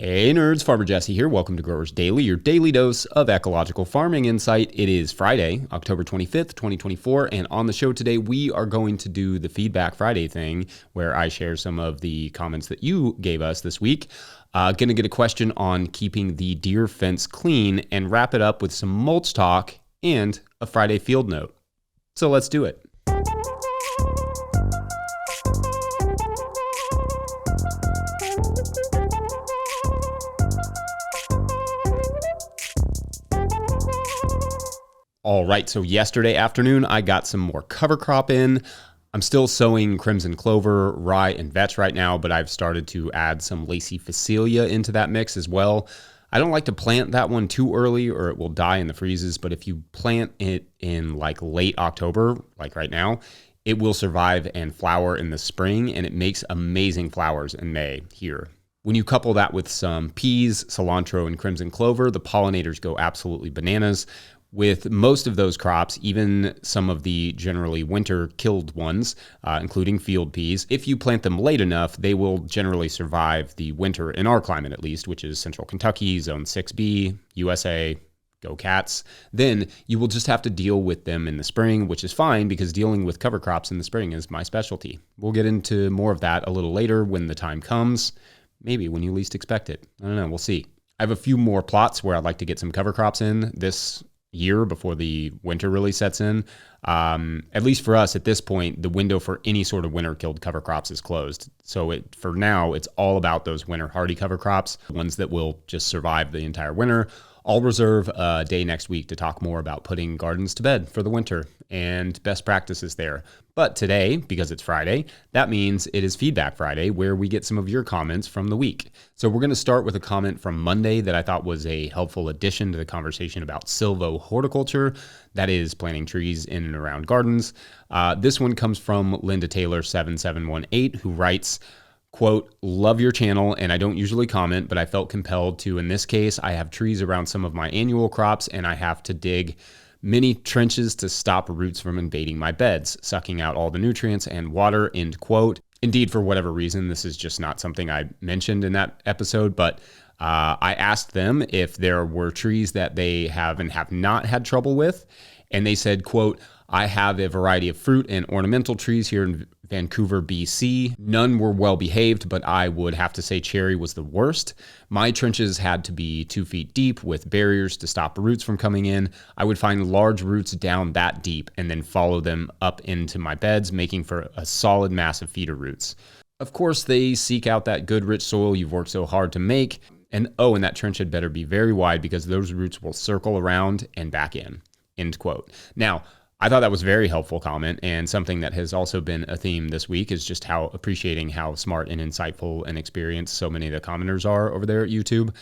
Hey nerds, Farmer Jesse here. Welcome to Growers Daily, your daily dose of ecological farming insight. It is Friday, October 25th, 2024, and on the show today, we are going to do the Feedback Friday thing where I share some of the comments that you gave us this week. Going to get a question on keeping the deer fence clean and wrap it up with some mulch talk and a Friday field note. So let's do it. All right, so yesterday afternoon, I got some more cover crop in. I'm still sowing crimson clover, rye, and vetch right now, but I've started to add some lacy phacelia into that mix as well. I don't like to plant that one too early or it will die in the freezes, but if you plant it in like late October, like right now, it will survive and flower in the spring, and it makes amazing flowers in May here. When you couple that with some peas, cilantro, and crimson clover, the pollinators go absolutely bananas. With most of those crops, even some of the generally winter-killed ones, including field peas, if you plant them late enough, they will generally survive the winter, in our climate at least, which is Central Kentucky, Zone 6B, USA, go Cats. Then you will just have to deal with them in the spring, which is fine because dealing with cover crops in the spring is my specialty. We'll get into more of that a little later when the time comes, maybe when you least expect it. I don't know, we'll see. I have a few more plots where I'd like to get some cover crops in this year before the winter really sets in. At least for us at this point, the window for any sort of winter killed cover crops is closed. So for now, it's all about those winter hardy cover crops, ones that will just survive the entire winter. I'll reserve a day next week to talk more about putting gardens to bed for the winter and best practices there. But today, because it's Friday, that means it is Feedback Friday, where we get some of your comments from the week. So we're going to start with a comment from Monday that I thought was a helpful addition to the conversation about silvo-horticulture, that is planting trees in and around gardens. This one comes from Linda Taylor 7718, who writes, quote, love your channel, and I don't usually comment, but I felt compelled to. In this case, I have trees around some of my annual crops, and I have to dig many trenches to stop roots from invading my beds, sucking out all the nutrients and water, end quote. Indeed, for whatever reason, this is just not something I mentioned in that episode, but I asked them if there were trees that they have and have not had trouble with, and they said, quote, I have a variety of fruit and ornamental trees here in Vancouver, BC. None were well behaved, but I would have to say cherry was the worst. My trenches had to be 2 feet deep with barriers to stop roots from coming in. I would find large roots down that deep and then follow them up into my beds, making for a solid mass of feeder roots. Of course, they seek out that good, rich soil you've worked so hard to make. And that trench had better be very wide because those roots will circle around and back in, end quote. Now, I thought that was a very helpful comment, and something that has also been a theme this week is just how appreciating how smart and insightful and experienced so many of the commenters are over there at YouTube.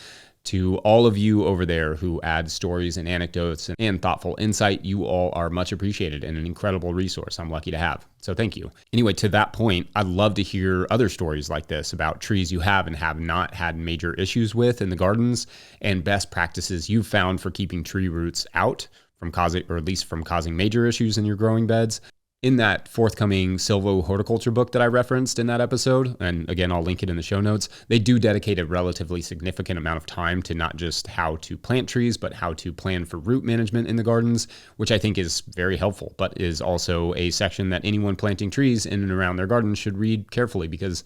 To all of you over there who add stories and anecdotes and thoughtful insight, you all are much appreciated and an incredible resource I'm lucky to have. So thank you. Anyway, to that point, I'd love to hear other stories like this about trees you have and have not had major issues with in the gardens and best practices you've found for keeping tree roots out from causing, or at least from causing major issues in your growing beds. In that forthcoming silvo-horticulture book that I referenced in that episode, and again, I'll link it in the show notes, they do dedicate a relatively significant amount of time to not just how to plant trees, but how to plan for root management in the gardens, which I think is very helpful, but is also a section that anyone planting trees in and around their garden should read carefully because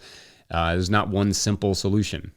there's not one simple solution.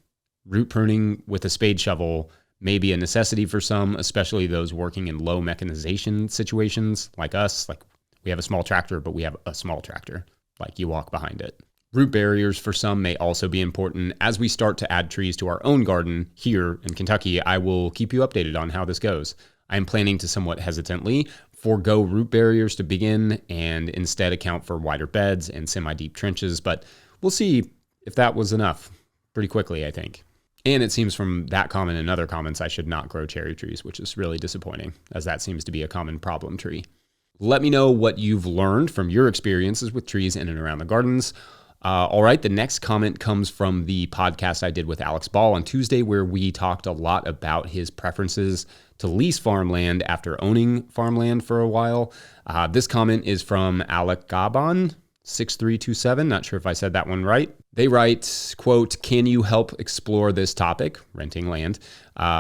Root pruning with a spade shovel may be a necessity for some, especially those working in low mechanization situations like us. Like we have a small tractor, but we have a small tractor, like you walk behind it. Root barriers for some may also be important. As we start to add trees to our own garden here in Kentucky, I will keep you updated on how this goes. I am planning to somewhat hesitantly forego root barriers to begin and instead account for wider beds and semi-deep trenches, but we'll see if that was enough pretty quickly, I think. And it seems from that comment and other comments I should not grow cherry trees, which is really disappointing, as that seems to be a common problem tree. Let me know what you've learned from your experiences with trees in and around the gardens. All right, the next comment comes from the podcast I did with Alex Ball on Tuesday, where we talked a lot about his preferences to lease farmland after owning farmland for a while. This comment is from Alec Gabon. 6327, not sure if I said that one right. They write, quote, "Can you help explore this topic," renting land,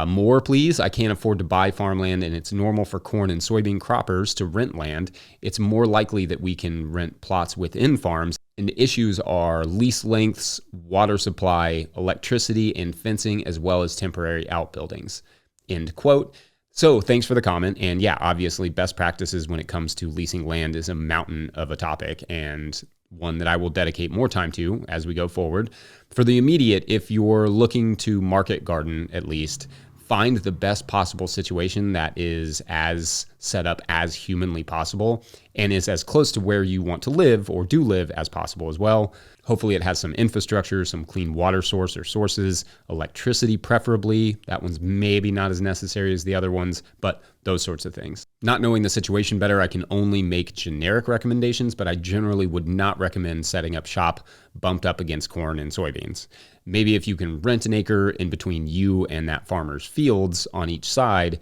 "more, please? I can't afford to buy farmland, and it's normal for corn and soybean croppers to rent land. It's more likely that we can rent plots within farms, and the issues are lease lengths, water supply, electricity, and fencing, as well as temporary outbuildings," end quote. So thanks for the comment. And yeah, obviously best practices when it comes to leasing land is a mountain of a topic, and one that I will dedicate more time to as we go forward. For the immediate, if you're looking to market garden, at least find the best possible situation that is as set up as humanly possible and is as close to where you want to live or do live as possible as well. Hopefully it has some infrastructure, some clean water source or sources, electricity preferably. That one's maybe not as necessary as the other ones, but those sorts of things. Not knowing the situation better, I can only make generic recommendations, but I generally would not recommend setting up shop bumped up against corn and soybeans. Maybe if you can rent an acre in between you and that farmer's fields on each side,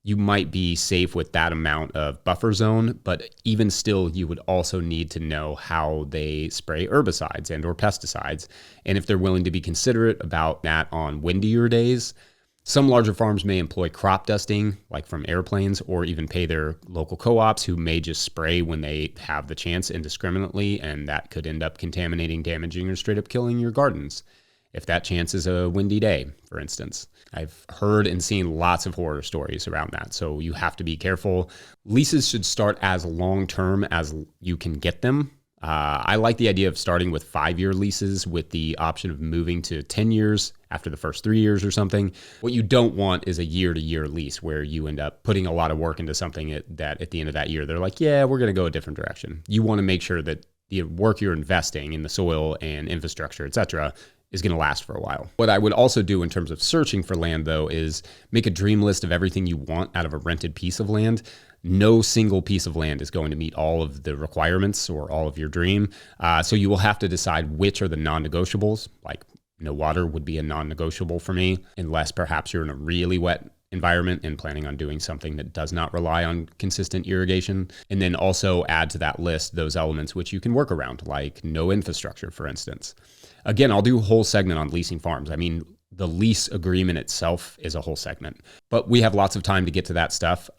you might be safe with that amount of buffer zone, but even still, you would also need to know how they spray herbicides and or pesticides, and if they're willing to be considerate about that on windier days. Some larger farms may employ crop dusting, like from airplanes, or even pay their local co-ops who may just spray when they have the chance indiscriminately, and that could end up contaminating, damaging, or straight up killing your gardens, if that chance is a windy day, for instance. I've heard and seen lots of horror stories around that, so you have to be careful. Leases should start as long-term as you can get them. I like the idea of starting with 5-year leases with the option of moving to 10 years after the first 3 years or something. What you don't want is a year-to-year lease where you end up putting a lot of work into something that at the end of that year, they're like, yeah, we're going to go a different direction. You want to make sure that the work you're investing in the soil and infrastructure, etc., is going to last for a while. What I would also do in terms of searching for land, though, is make a dream list of everything you want out of a rented piece of land. No single piece of land is going to meet all of the requirements or all of your dream. So you will have to decide which are the non-negotiables. Like no water would be a non-negotiable for me, unless perhaps you're in a really wet environment and planning on doing something that does not rely on consistent irrigation. And then also add to that list those elements which you can work around, like no infrastructure, for instance. Again, I'll do a whole segment on leasing farms. I mean, the lease agreement itself is a whole segment, but we have lots of time to get to that stuff.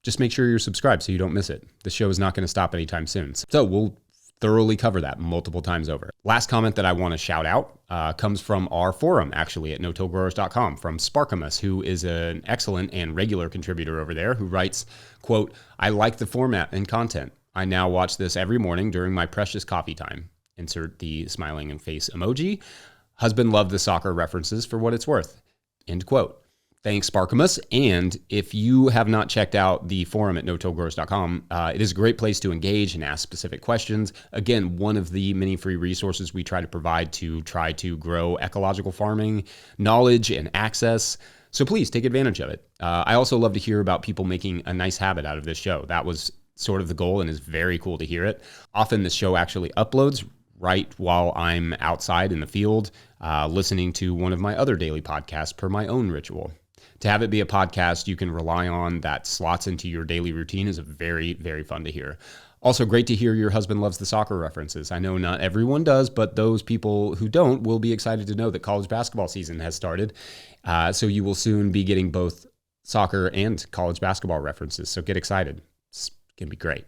Just make sure you're subscribed so you don't miss it. The show is not going to stop anytime soon. So we'll thoroughly cover that multiple times over. Last comment that I want to shout out comes from our forum, actually, at no-tillgrowers.com, from Sparkamus, who is an excellent and regular contributor over there, who writes, quote, "I like the format and content. I now watch this every morning during my precious coffee time." Insert the smiling and face emoji. "Husband loved the soccer references for what it's worth." End quote. Thanks, Sparkamus. And if you have not checked out the forum at no-tillgrowers.com, it is a great place to engage and ask specific questions. Again, one of the many free resources we try to provide to try to grow ecological farming knowledge and access. So please take advantage of it. I also love to hear about people making a nice habit out of this show. That was sort of the goal and is very cool to hear it. Often the show actually uploads right while I'm outside in the field, listening to one of my other daily podcasts per my own ritual. To have it be a podcast you can rely on that slots into your daily routine is very, very fun to hear. Also great to hear your husband loves the soccer references. I know not everyone does, but those people who don't will be excited to know that college basketball season has started. So you will soon be getting both soccer and college basketball references. So get excited. It's going to be great.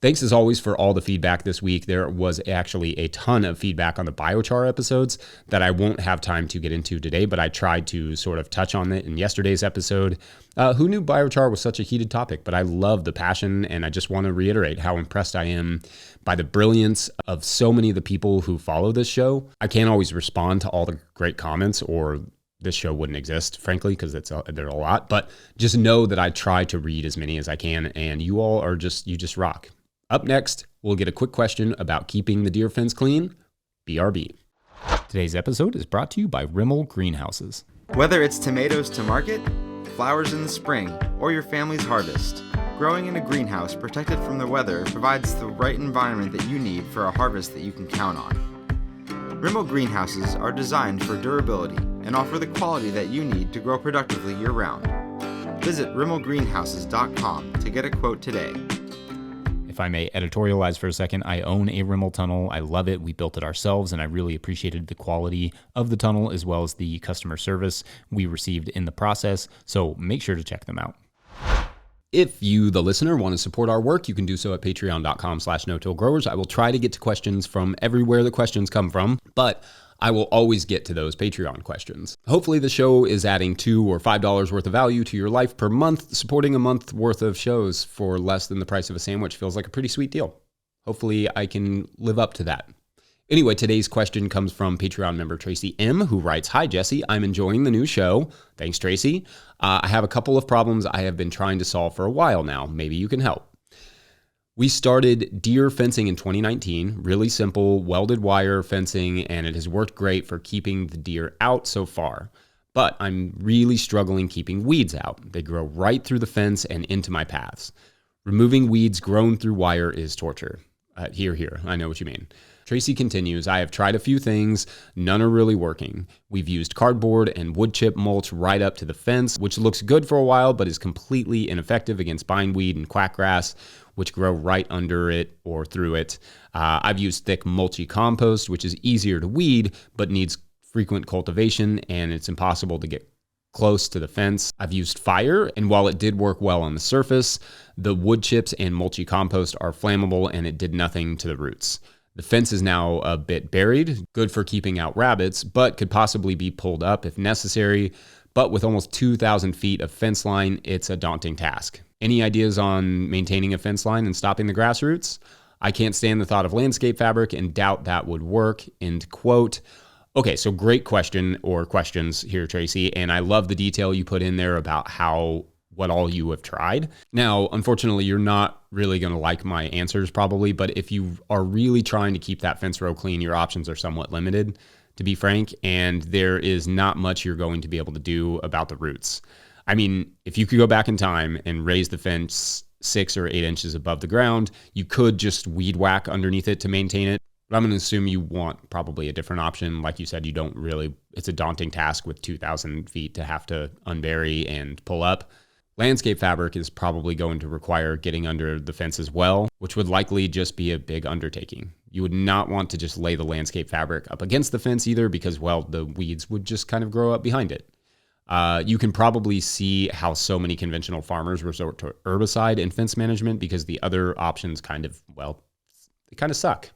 Thanks as always for all the feedback this week. There was actually a ton of feedback on the biochar episodes that I won't have time to get into today, but I tried to sort of touch on it in yesterday's episode. Who knew biochar was such a heated topic? But I love the passion, and I just want to reiterate how impressed I am by the brilliance of so many of the people who follow this show. I can't always respond to all the great comments, or this show wouldn't exist, frankly, because there are a lot. But just know that I try to read as many as I can, and you all are you just rock. Up next, we'll get a quick question about keeping the deer fence clean. BRB. Today's episode is brought to you by Rimmel Greenhouses. Whether it's tomatoes to market, flowers in the spring, or your family's harvest, growing in a greenhouse protected from the weather provides the right environment that you need for a harvest that you can count on. Rimmel Greenhouses are designed for durability and offer the quality that you need to grow productively year-round. Visit rimmelgreenhouses.com to get a quote today. If if I may editorialize for a second, I own a Rimmel tunnel. I love it. We built it ourselves, and I really appreciated the quality of the tunnel as well as the customer service we received in the process. So make sure to check them out. If you, the listener, want to support our work, you can do so at patreon.com/no-till-growers. I will try to get to questions from everywhere the questions come from, but I will always get to those Patreon questions. Hopefully the show is adding $2 or $5 worth of value to your life per month. Supporting a month worth of shows for less than the price of a sandwich feels like a pretty sweet deal. Hopefully I can live up to that. Anyway, today's question comes from Patreon member Tracy M, who writes, "Hi, Jesse. I'm enjoying the new show." Thanks, Tracy. I have a couple of problems I have been trying to solve for a while now. Maybe you can help. We started deer fencing in 2019, really simple welded wire fencing, and it has worked great for keeping the deer out so far. But I'm really struggling keeping weeds out. They grow right through the fence and into my paths. Removing weeds grown through wire is torture. Here, I know what you mean. Tracy continues, "I have tried a few things. None are really working. We've used cardboard and wood chip mulch right up to the fence, which looks good for a while, but is completely ineffective against bindweed and quackgrass, which grow right under it or through it. I've used thick mulchy compost, which is easier to weed, but needs frequent cultivation, and it's impossible to get close to the fence. I've used fire, and while it did work well on the surface, the wood chips and mulchy compost are flammable, and it did nothing to the roots. The fence is now a bit buried, good for keeping out rabbits, but could possibly be pulled up if necessary. But with almost 2,000 feet of fence line, it's a daunting task. Any ideas on maintaining a fence line and stopping the grass roots? I can't stand the thought of landscape fabric and doubt that would work." End quote. Okay, so great question or questions here, Tracy. And I love the detail you put in there about what all you have tried. Now, unfortunately, you're not really going to like my answers probably, but if you are really trying to keep that fence row clean, your options are somewhat limited, to be frank, and there is not much you're going to be able to do about the roots. I mean, if you could go back in time and raise the fence 6 or 8 inches above the ground, you could just weed whack underneath it to maintain it. But I'm going to assume you want probably a different option. Like you said, it's a daunting task with 2,000 feet to have to unbury and pull up. Landscape fabric is probably going to require getting under the fence as well, which would likely just be a big undertaking. You would not want to just lay the landscape fabric up against the fence either because, well, the weeds would just kind of grow up behind it. You can probably see how so many conventional farmers resort to herbicide in fence management because the other options kind of suck.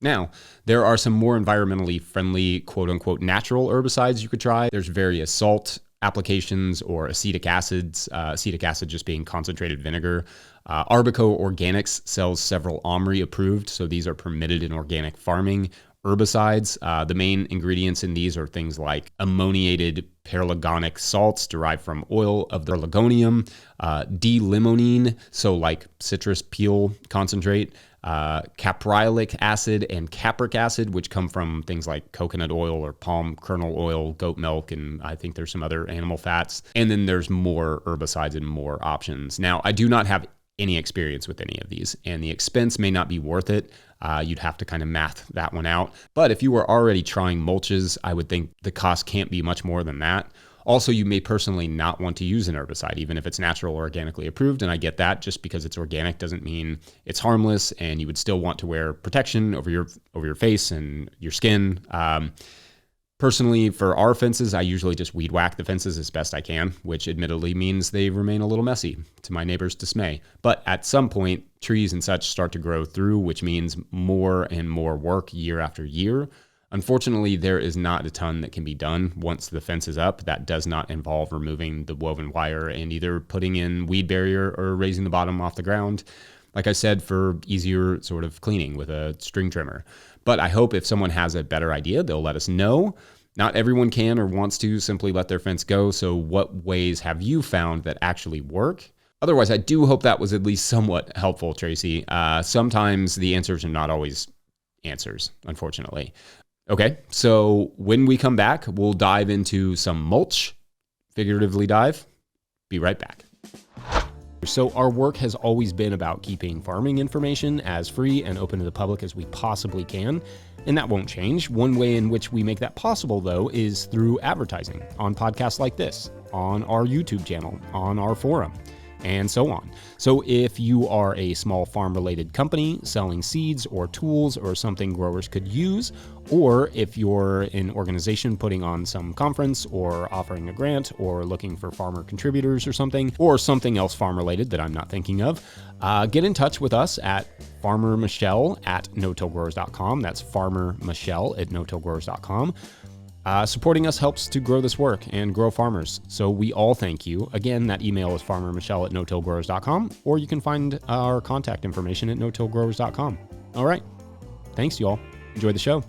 Now, there are some more environmentally friendly, quote unquote, natural herbicides you could try. There's various salt applications or acetic acids, acetic acid just being concentrated vinegar. Arbico Organics sells several OMRI approved, so these are permitted in organic farming herbicides. The main ingredients in these are things like ammoniated pelargonic salts derived from oil of the pelargonium, D-limonene, so like citrus peel concentrate, caprylic acid and capric acid, which come from things like coconut oil or palm kernel oil, goat milk, and I think there's some other animal fats. And then there's more herbicides and more options. Now, I do not have any experience with any of these, and the expense may not be worth it. You'd have to kind of math that one out. But if you were already trying mulches, I would think the cost can't be much more than that. Also, you may personally not want to use an herbicide, even if it's natural or organically approved. And I get that. Just because it's organic doesn't mean it's harmless, and you would still want to wear protection over your face and your skin. Personally, for our fences, I usually just weed whack the fences as best I can, which admittedly means they remain a little messy, to my neighbor's dismay. But at some point, trees and such start to grow through, which means more and more work year after year. Unfortunately, there is not a ton that can be done once the fence is up. That does not involve removing the woven wire and either putting in weed barrier or raising the bottom off the ground, like I said, for easier sort of cleaning with a string trimmer. But I hope if someone has a better idea, they'll let us know. Not everyone can or wants to simply let their fence go. So what ways have you found that actually work? Otherwise, I do hope that was at least somewhat helpful, Tracy. Sometimes the answers are not always answers, unfortunately. Okay, so when we come back, we'll dive into some mulch, figuratively dive. Be right back. So our work has always been about keeping farming information as free and open to the public as we possibly can, and that won't change. One way in which we make that possible, though, is through advertising on podcasts like this, on our YouTube channel, on our forum. and so on. So if you are a small farm-related company selling seeds or tools or something growers could use, or if you're an organization putting on some conference or offering a grant or looking for farmer contributors or something else farm-related that I'm not thinking of, get in touch with us at farmermichelle@notillgrowers.com. That's farmermichelle@notillgrowers.com. Supporting us helps to grow this work and grow farmers. So we all thank you. Again, that email is farmermichelle@notillgrowers.com, or you can find our contact information at notillgrowers.com. All right. Thanks, y'all. Enjoy the show.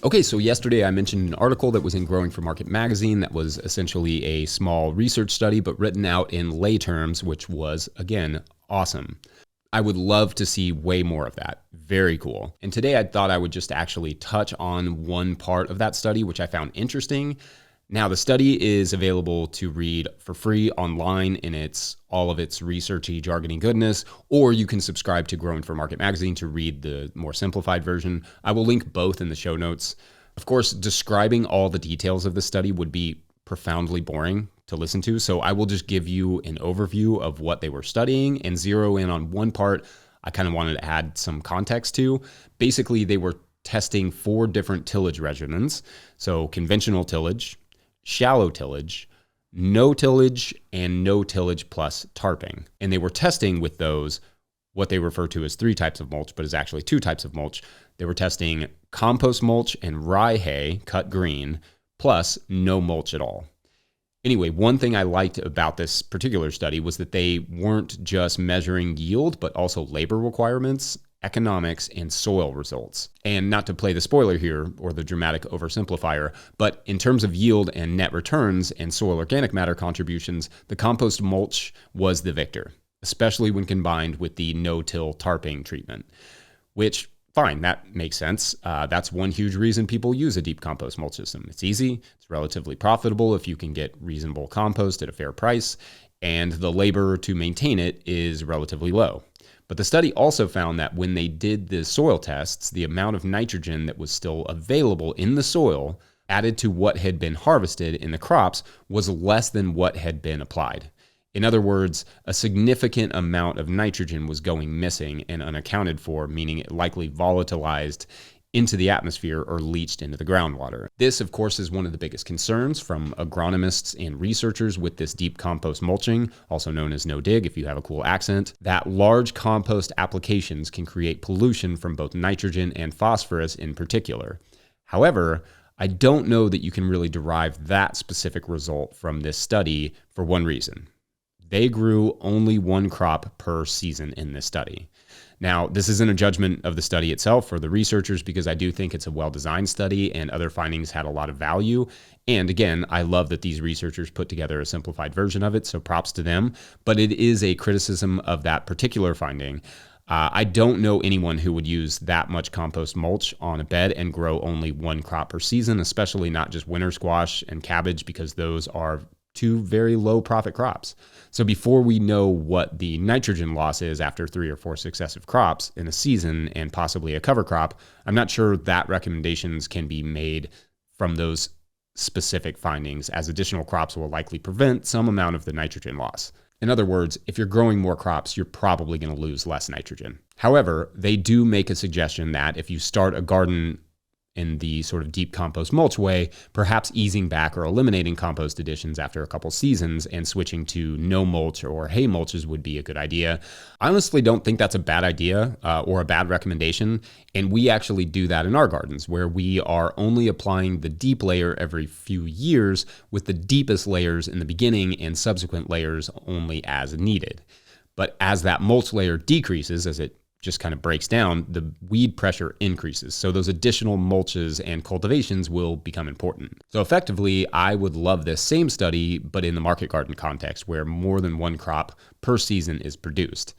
Okay, so yesterday I mentioned an article that was in Growing for Market magazine that was essentially a small research study, but written out in lay terms, which was, again, awesome. I would love to see way more of that. Very cool. And today I thought I would just actually touch on one part of that study, which I found interesting. Now, the study is available to read for free online in all of its researchy, jargony goodness, or you can subscribe to Growing for Market magazine to read the more simplified version. I will link both in the show notes. Of course, describing all the details of the study would be profoundly boring to listen to, so I will just give you an overview of what they were studying and zero in on one part I kind of wanted to add some context to. Basically, they were testing 4 different tillage regimens, so conventional tillage, shallow tillage, no tillage, and no tillage plus tarping. And they were testing with those what they refer to as 3 types of mulch, but is actually 2 types of mulch. They were testing compost mulch and rye hay cut green, plus no mulch at all. Anyway, one thing I liked about this particular study was that they weren't just measuring yield, but also labor requirements, economics, and soil results. And not to play the spoiler here or the dramatic oversimplifier, but in terms of yield and net returns and soil organic matter contributions, the compost mulch was the victor, especially when combined with the no-till tarping treatment, which fine, that makes sense. That's one huge reason people use a deep compost mulch system. It's easy, it's relatively profitable if you can get reasonable compost at a fair price, and the labor to maintain it is relatively low. But the study also found that when they did the soil tests, the amount of nitrogen that was still available in the soil added to what had been harvested in the crops was less than what had been applied. In other words, a significant amount of nitrogen was going missing and unaccounted for, meaning it likely volatilized into the atmosphere or leached into the groundwater. This, of course, is one of the biggest concerns from agronomists and researchers with this deep compost mulching, also known as no-dig if you have a cool accent, that large compost applications can create pollution from both nitrogen and phosphorus in particular. However, I don't know that you can really derive that specific result from this study for one reason. They grew only 1 crop per season in this study. Now, this isn't a judgment of the study itself or the researchers, because I do think it's a well-designed study and other findings had a lot of value. And again, I love that these researchers put together a simplified version of it, so props to them. But it is a criticism of that particular finding. I don't know anyone who would use that much compost mulch on a bed and grow only 1 crop per season, especially not just winter squash and cabbage, because those are 2 very low profit crops. So before we know what the nitrogen loss is after 3 or 4 successive crops in a season and possibly a cover crop, I'm not sure that recommendations can be made from those specific findings, as additional crops will likely prevent some amount of the nitrogen loss. In other words, if you're growing more crops, you're probably going to lose less nitrogen. However, they do make a suggestion that if you start a garden in the sort of deep compost mulch way, perhaps easing back or eliminating compost additions after a couple seasons and switching to no mulch or hay mulches would be a good idea. I honestly don't think that's a bad idea or a bad recommendation. And we actually do that in our gardens, where we are only applying the deep layer every few years, with the deepest layers in the beginning and subsequent layers only as needed. But as that mulch layer decreases, as it just kind of breaks down, the weed pressure increases. So those additional mulches and cultivations will become important. So effectively, I would love this same study, but in the market garden context, where more than 1 crop per season is produced.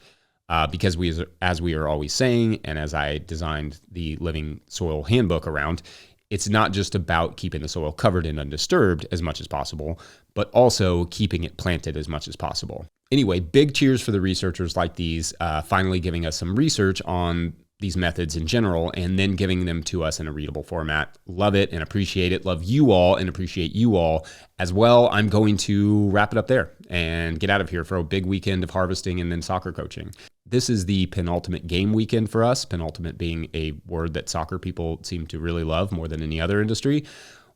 Because as we are always saying, and as I designed the Living Soil Handbook around, it's not just about keeping the soil covered and undisturbed as much as possible, but also keeping it planted as much as possible. Anyway, big cheers for the researchers like these, finally giving us some research on these methods in general, and then giving them to us in a readable format. Love it and appreciate it. Love you all and appreciate you all as well. I'm going to wrap it up there and get out of here for a big weekend of harvesting and then soccer coaching. This is the penultimate game weekend for us, penultimate being a word that soccer people seem to really love more than any other industry,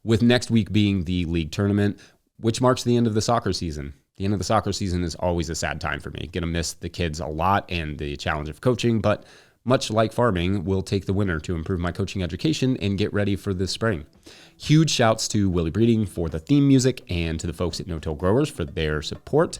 with next week being the league tournament, which marks the end of the soccer season. The end of the soccer season is always a sad time for me. Gonna miss the kids a lot and the challenge of coaching, but much like farming, we'll take the winter to improve my coaching education and get ready for the spring. Huge shouts to Willie Breeding for the theme music and to the folks at No-Till Growers for their support.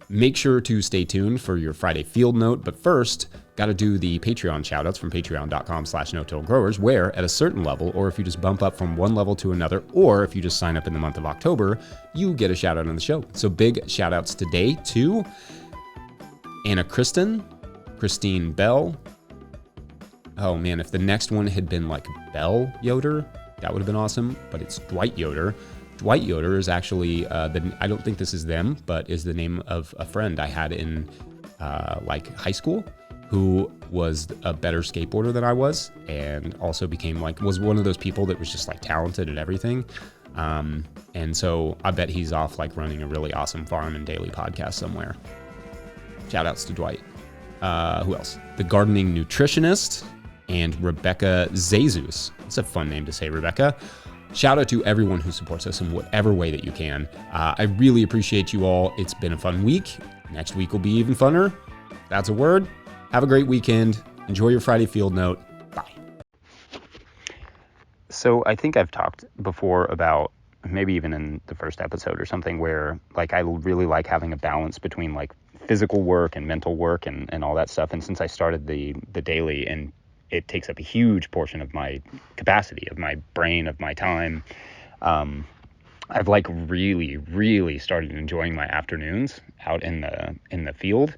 Make sure to stay tuned for your Friday field note, but first, got to do the Patreon shoutouts from patreon.com/no-till-growers, where at a certain level, or if you just bump up from one level to another, or if you just sign up in the month of October, you get a shout out on the show. So big shout outs today to Anna Kristen, Christine Bell. Oh man, if the next one had been like Bell Yoder, that would have been awesome, but it's Dwight Yoder. Dwight Yoder is actually, I don't think this is them, but is the name of a friend I had in like high school, who was a better skateboarder than I was, and also became was one of those people that was just like talented at everything. And so I bet he's off like running a really awesome farm and daily podcast somewhere. Shout outs to Dwight. Who else? The Gardening Nutritionist and Rebecca Zezus. It's a fun name to say, Rebecca. Shout out to everyone who supports us in whatever way that you can. I really appreciate you all. It's been a fun week. Next week will be even funner. That's a word. Have a great weekend. Enjoy your Friday field note. Bye. So I think I've talked before about, maybe even in the first episode or something, where like I really like having a balance between like physical work and mental work and all that stuff. And since I started the daily, and it takes up a huge portion of my capacity, of my brain, of my time, I've like really started enjoying my afternoons out in the field.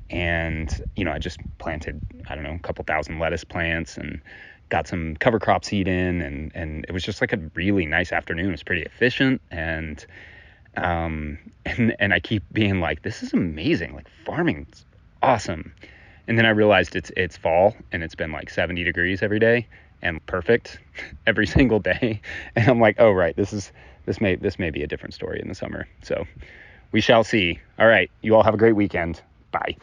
And, I just planted, a couple thousand lettuce plants and got some cover crop seed in, and it was just like a really nice afternoon. It was pretty efficient, and I keep being like, this is amazing. Like, farming's awesome. And then I realized it's fall, and it's been like 70 degrees every day and perfect every single day. And I'm like, oh, right, this may be a different story in the summer. So we shall see. All right, you all have a great weekend. Bye.